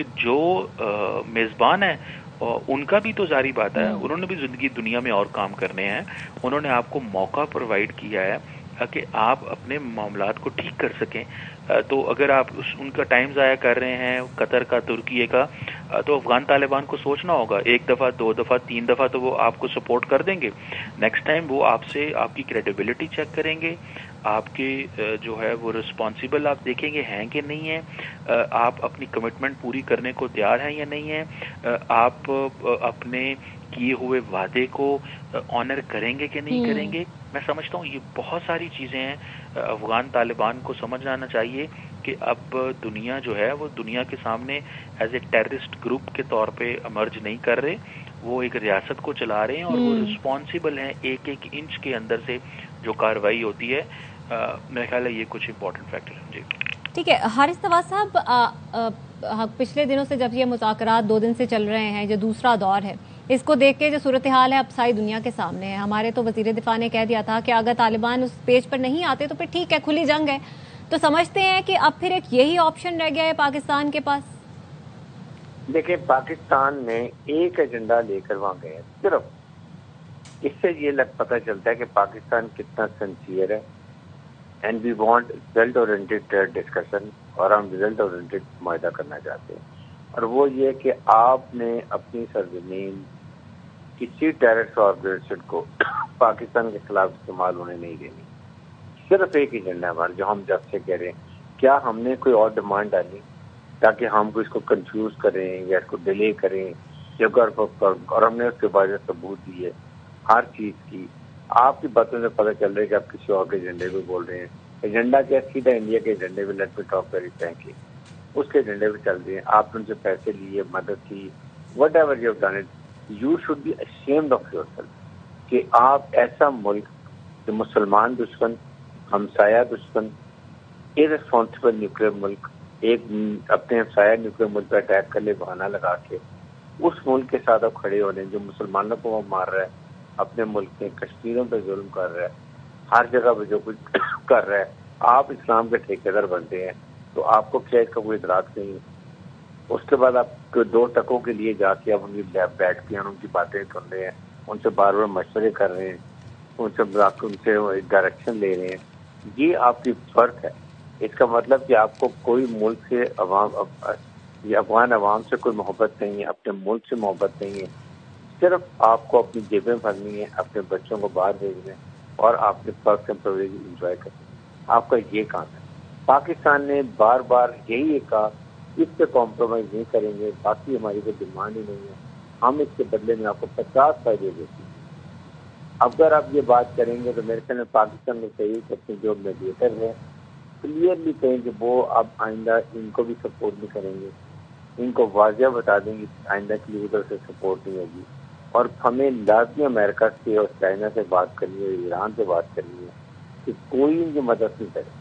کہ جو میزبان ہے ان کا بھی تو ظاہری بات ہے انہوں نے بھی زندگی دنیا میں اور کام کرنے ہیں. انہوں نے آپ کو موقع پرووائڈ کیا ہے کہ آپ اپنے معاملات کو ٹھیک کر سکیں. تو اگر آپ ان کا ٹائم ضائع کر رہے ہیں قطر کا, ترکیے کا, تو افغان طالبان کو سوچنا ہوگا. ایک دفعہ, 2 دفعہ, 3 دفعہ تو وہ آپ کو سپورٹ کر دیں گے. نیکسٹ ٹائم وہ آپ سے آپ کی کریڈیبلٹی چیک کریں گے, آپ کے جو ہے وہ رسپانسیبل آپ دیکھیں گے ہیں کہ نہیں ہیں, آپ اپنی کمٹمنٹ پوری کرنے کو تیار ہیں یا نہیں ہیں, آپ اپنے کیے ہوئے وعدے کو آنر کریں گے کہ نہیں کریں گے. میں سمجھتا ہوں یہ بہت ساری چیزیں ہیں. افغان طالبان کو سمجھ آنا چاہیے کہ اب دنیا جو ہے وہ دنیا کے سامنے ایز اے ٹیررسٹ گروپ کے طور پہ امرج نہیں کر رہے, وہ ایک ریاست کو چلا رہے ہیں اور وہ رسپانسیبل ہیں. ایک ایک انچ کے اندر سے جو کارروائی ہوتی ہے, میرا خیال ہے یہ کچھ امپورٹنٹ فیکٹر ہیں. جی ٹھیک ہے. حارث نواز صاحب, پچھلے دنوں سے جب یہ مذاکرات 2 دن سے چل رہے ہیں, جو دوسرا دور ہے, اس کو دیکھ کے جو صورتحال ہے اب ساری دنیا کے سامنے ہے. ہمارے تو وزیر دفاع نے کہہ دیا تھا کہ اگر طالبان اس پیج پر نہیں آتے تو پھر ٹھیک ہے, کھلی جنگ ہے. تو سمجھتے ہیں کہ اب پھر ایک یہی آپشن رہ گیا ہے پاکستان کے پاس. دیکھیں, پاکستان میں ایک ایجنڈا لے کر وہاں گئے, صرف اس سے یہ پتہ چلتا ہے کہ پاکستان کتنا سنسیئر ہے. And we want result oriented discussion, اور ہم ریزلٹ اورینٹیڈ معاہدہ کرنا چاہتے ہیں. اور وہ یہ کہ آپ نے اپنی سرزمین کسی ٹیررسٹ آرگنائزیشن کو پاکستان کے خلاف استعمال ہونے نہیں دینی. صرف ایک ایجنڈا ہمارا جو ہم جب سے کہہ رہے ہیں. کیا ہم نے کوئی اور ڈیمانڈ ڈالی تاکہ ہم کو اس کو کنفیوز کریں یا اس کو ڈیلے کریں, اور ہم نے اس کے بعد ثبوت دیے ہر چیز کی. آپ کی باتوں سے پتہ چل رہا ہے کہ آپ کسی اور کے ایجنڈے پہ بول رہے ہیں. ایجنڈا کیا سیدھا انڈیا کے ایجنڈے پہ, let me talk very frankly, اس کے ایجنڈے پہ چل رہے ہیں. آپ نے ان سے پیسے لیے, مدد کی, whatever you have done it, you should be ashamed of yourself کہ آپ ایسا ملک جو مسلمان دشمن, ہمسایہ دشمن, irresponsible نیوکلیر ملک, ایک اپنے ہمسایہ نیوکلیر ملک پہ اٹیک کر لے بہانہ لگا کے, اس ملک کے ساتھ آپ کھڑے ہو رہے ہیں جو مسلمانوں کو وہ مار رہا ہے, اپنے ملک میں کشمیریوں پہ ظلم کر رہا ہے, ہر جگہ پہ جو کچھ کر رہا ہے. آپ اسلام کے ٹھیکیدار بنتے ہیں تو آپ کو کیا اس کا کوئی ادراک نہیں ہے. اس کے بعد آپ 2 ٹکوں کے لیے جا کے آپ ان کی بیٹھ کے ان کی باتیں سن رہے ہیں, ان سے بار بار مشورے کر رہے ہیں, ان سے ڈائریکشن لے رہے ہیں. یہ آپ کی فرق ہے. اس کا مطلب کہ آپ کو کوئی ملک سے افغان عوام سے کوئی محبت نہیں ہے, اپنے ملک سے محبت نہیں ہے. صرف آپ کو اپنی جیبیں بھرنی ہے, اپنے بچوں کو باہر بھیجنا ہے, اور آپ نے پرکس اینڈ پرویج انجوائے کرنا ہے. آپ کا یہ کام ہے. پاکستان نے بار بار یہی کہا اس پہ کمپرومائز نہیں کریں گے, باقی ہماری کوئی ڈیمانڈ ہی نہیں ہے, ہم اس کے بدلے میں آپ کو 50 فائدے دیتے ہیں. اگر آپ یہ بات کریں گے تو میرے خیال میں پاکستان میں چاہیے کہ اپنے جو میڈیٹر ہیں کلیئرلی کہیں کہ وہ اب آئندہ ان کو بھی سپورٹ نہیں کریں گے, ان کو واضح بتا دیں گے آئندہ کے لیے ادھر سے سپورٹ نہیں ہوگی. اور ہمیں لازمی امریکہ سے اور چائنا سے بات کرنی ہے, ایران سے بات کرنی ہے کہ کوئی ان کی مدد نہیں کرے.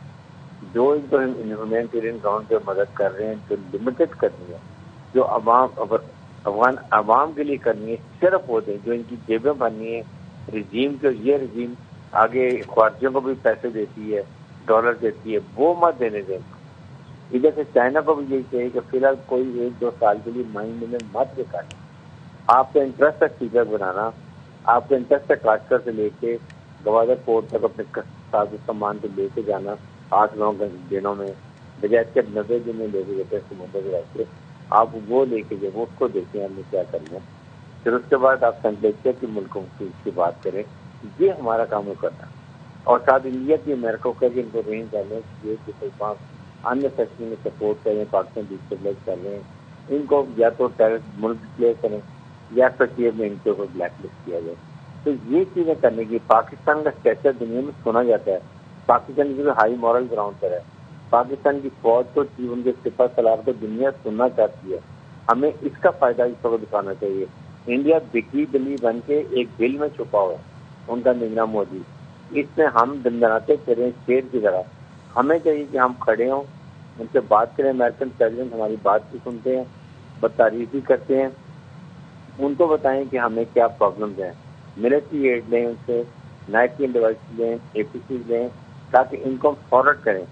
جو ان کو ہیومینٹیرین گراؤنڈ پہ مدد کر رہے ہیں جو لمیٹڈ کرنی ہے, جو افغان عوام کے لیے کرنی ہے, صرف وہ دیں جو ان کی جیبیں بھرنی ہے رجیم کے. یہ رجیم آگے خارجیوں کو بھی پیسے دیتی ہے, ڈالر دیتی ہے, وہ مت دینے دیں. ادھر سے چائنا کو بھی یہی چاہیے کہ فی الحال کوئی 1-2 سال کے لیے مائنڈ میں مت دکھائیں. آپ کا انٹرسٹ ہے فیچر بنانا, آپ کا انٹرسٹ ہے کاشکر سے لے کے گوادر پورٹ تک اپنے ساز و سامان کو لے کے جانا 8-9 دنوں میں, بجائے کے 90 دن میں لے کے جاتے ہیں سمندر کے راستے. آپ وہ لے کے جائیں, وہ اس کو دیکھیں ہم نے کیا کرنا ہے. پھر اس کے بعد آپ سنٹیکچر کی ملکوں کی بات کریں. یہ ہمارا کام ہے کرنا. اور ساتھ انڈیا کی امریکہ کو کہ ان کو رینج ڈالیں یہ کہ انیہ سیکشن میں سپورٹ کریں, پاکستان ڈسٹیبلائز کر رہے ہیں, ان کو یا تو ٹیررسٹ ملک ڈکلیئر کریں یا فیکٹر میں ان کو بلیک لسٹ کیا جائے. تو یہ چیزیں کرنے کی پاکستان کا اسٹیچر دنیا میں سنا جاتا ہے. پاکستان کی ہائی مورل گراؤنڈ پر ہے. پاکستان کی فوج کو ان کے سپاہ سالار کو دنیا سننا چاہتی ہے. ہمیں اس کا فائدہ اس وقت دکھانا چاہیے. انڈیا بکری بلی بن کے ایک بل میں چھپا ہوا ہے ان کا نگراں مودی, اس میں ہم دندناتے پھریں شیر کی طرح. ہمیں چاہیے کہ ہم کھڑے ہوں, ان سے بات کریں. امریکن پریزیڈنٹ ہماری بات بھی سنتے ہیں, تعریفی کرتے ہیں, ان کو بتائیں کہ ہمیں کیا پرابلمز ہیں. ملٹری ایڈ لیں ان سے, نائٹنگ ڈیوائس لیں, اے پی سی لیں, تاکہ ان کو فارورڈ کریں.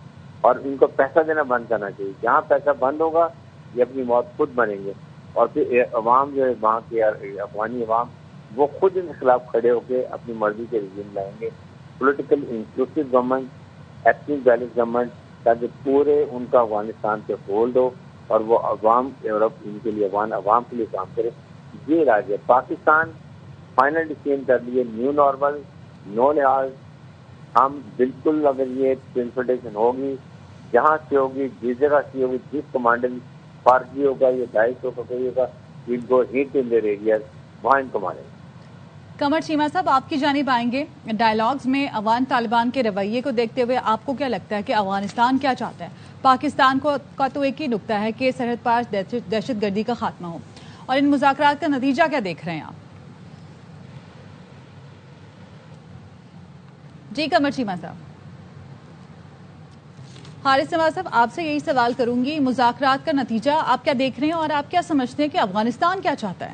اور ان کو پیسہ دینا بند کرنا چاہیے. جہاں پیسہ بند ہوگا یہ اپنی موت خود مریں گے. اور پھر عوام جو ہے وہاں کے افغانی عوام وہ خود ان کے خلاف کھڑے ہو کے اپنی مرضی کے رژیم لائیں گے. Political inclusive government, ethnic balance government, تاکہ پورے ان کا افغانستان پہ ہولڈ ہو اور وہ عوام ان کے لیے عوام کے لیے کام کرے. یہ راج ہے. پاکستان فائنل ڈیسیژن کر لیے نیو نارمل، نو لحاظ. ہم بالکل اگر یہ انفلٹریشن ہوگی جہاں سے ہوگی، جس جگہ سے ہوگی، جس کمانڈر فارجی ہوگا یا 250 کا کوئی ہوگا، we'll go hit in their areas, وہاں ان کو ماریں گے. قمر چیمہ صاحب آپ کی جانب آئیں گے. ڈائیلاگز میں افغان طالبان کے رویے کو دیکھتے ہوئے آپ کو کیا لگتا ہے کہ افغانستان کیا چاہتا ہے؟ پاکستان کا تو ایک ہی نکتہ ہے کہ سرحد پار دہشت گردی کا خاتمہ ہو، اور ان مذاکرات کا نتیجہ کیا دیکھ رہے ہیں آپ؟ جی قمر چیمہ صاحب. حارث نواز صاحب آپ سے یہی سوال کروں گی، مذاکرات کا نتیجہ آپ کیا دیکھ رہے ہیں اور آپ کیا سمجھتے ہیں کہ افغانستان کیا چاہتا ہے؟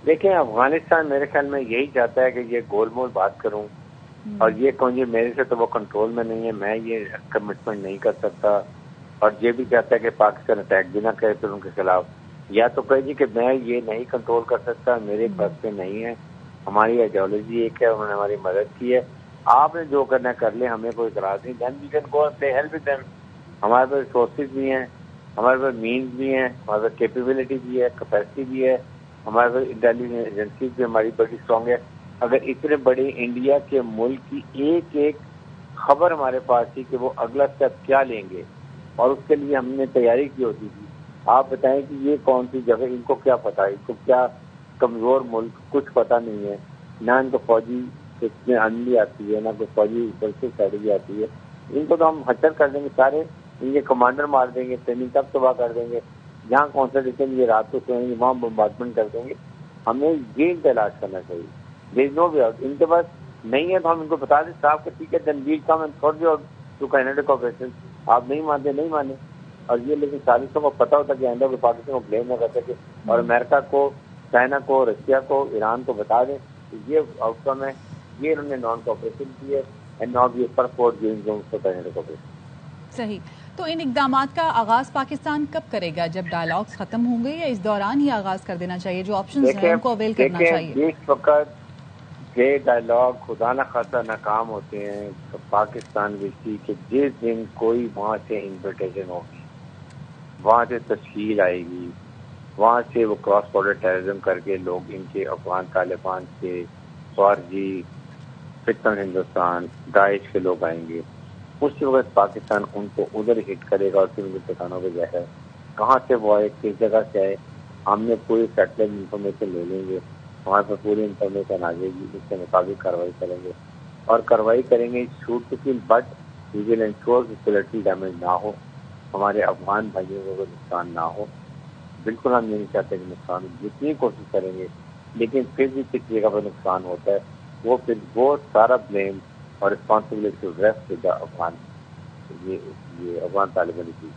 دیکھیں افغانستان میرے خیال میں یہی چاہتا ہے کہ یہ گول مول بات کروں اور یہ کہوں یہ میرے سے تو وہ کنٹرول میں نہیں ہے، میں یہ کمٹمنٹ نہیں کر سکتا. اور یہ بھی چاہتا ہے کہ پاکستان اٹیک بھی نہ کرے پھر ان کے خلاف، یا تو کہے جی کہ میں یہ نہیں کنٹرول کر سکتا، میرے پاس پہ نہیں ہے، ہماری آئیڈیالوجی ایک ہے، انہوں نے ہماری مدد کی ہے، آپ نے جو کرنا کر لیں، ہمیں کوئی اعتراض نہیں. Then we can go play help with them. ہمارے پاس ریسورسز بھی ہیں، ہمارے پاس مینز بھی ہیں، ہمارے پاس کیپیبلٹی بھی ہے، کیپیسٹی بھی ہے، ہمارے پاس انٹیلیجنس ایجنسیز بھی ہماری بڑی اسٹرانگ ہے. اگر اتنے بڑے انڈیا کے ملک کی ایک ایک خبر ہمارے پاس تھی کہ وہ اگلا اسٹیپ کیا لیں گے اور اس کے لیے ہم نے تیاری کی ہوتی تھی. آپ بتائیں کہ یہ کون سی جگہ، ان کو کیا پتا ہے، ان کو کیا کمزور ملک، کچھ پتا نہیں ہے، نہ ان کو فوجی اس میں عملی آتی ہے، نہ کوئی فوجی اسٹریٹجی آتی ہے. ان کو تو ہم حچر کر دیں گے سارے، ان کے کمانڈر مار دیں گے، ٹریننگ تب تباہ کر دیں گے، جہاں کانسنٹریشن یہ رات کو سوئیں گے وہاں بمبارڈمنٹ کر دیں گے. ہمیں یہ علاج کرنا چاہیے. دیر از نو وے آؤٹ. ان کے پاس نہیں ہے تو ہم ان کو بتا دیں صاحب کہ ٹھیک ہے Tanveer come and sort you out to Canada cooperation. آپ نہیں مانتے نہیں مانے. اور یہ لیکن سازشوں کو پتا ہوتا کہ آئندہ کو پاکستان کو بلیم نہ کر سکے، اور امریکہ کو، چائنا کو، رشیا کو، ایران کو بتا دیں کہ یہ آؤٹ کم ہے، یہ انہوں نے نان کوآپریشن کی ہے and not be per for giving to Canada cooperation. صحیح. تو ان اقدامات کا آغاز پاکستان کب کرے گا؟ جب ڈائیلاگز ختم ہوں گے یا اس دوران ہی آغاز کر دینا چاہیے؟ جو آپشنز ہیں ان کو اویل کرنا چاہیے. جس وقت یہ ڈائیلاگ خدا نہ خاصا ناکام ہوتے ہیں تو پاکستان ویسی کہ جس دن کوئی وہاں سے انویٹیشن ہوگی، وہاں سے تشکیل آئے گی، وہاں سے وہ کراس بارڈر ٹیررزم کر کے لوگ ان کے افغان طالبان کے فارجی فتن ہندوستان داعش کے لوگ آئیں گے، اس وقت پاکستان ان کو ادھر ہٹ کرے گا اور پھر ان کے ٹھکانوں پہ جائے گا. کہاں سے وہ آئے، کس جگہ سے آئے، ہم نے پوری سیٹلائٹ انفارمیشن لے لیں گے، ہمارے پاس پوری انفارمیشن آ جائے گی، اس کے مطابق کاروائی کریں گے. اور کاروائی کریں گے shoot to kill, but we will ensure کہ کولیٹرل ڈیمیج نہ ہو، ہمارے افغان بھائیوں کو نقصان نہ ہو. بالکل ہم یہ نہیں چاہتے کہ نقصان، جتنی کوشش کریں گے، لیکن پھر بھی کس جگہ پر نقصان ہوتا ہے وہ پھر وہ سارا بلیم اور رسپانسبلٹی ریسٹ ود افغان، یہ افغان طالبان کی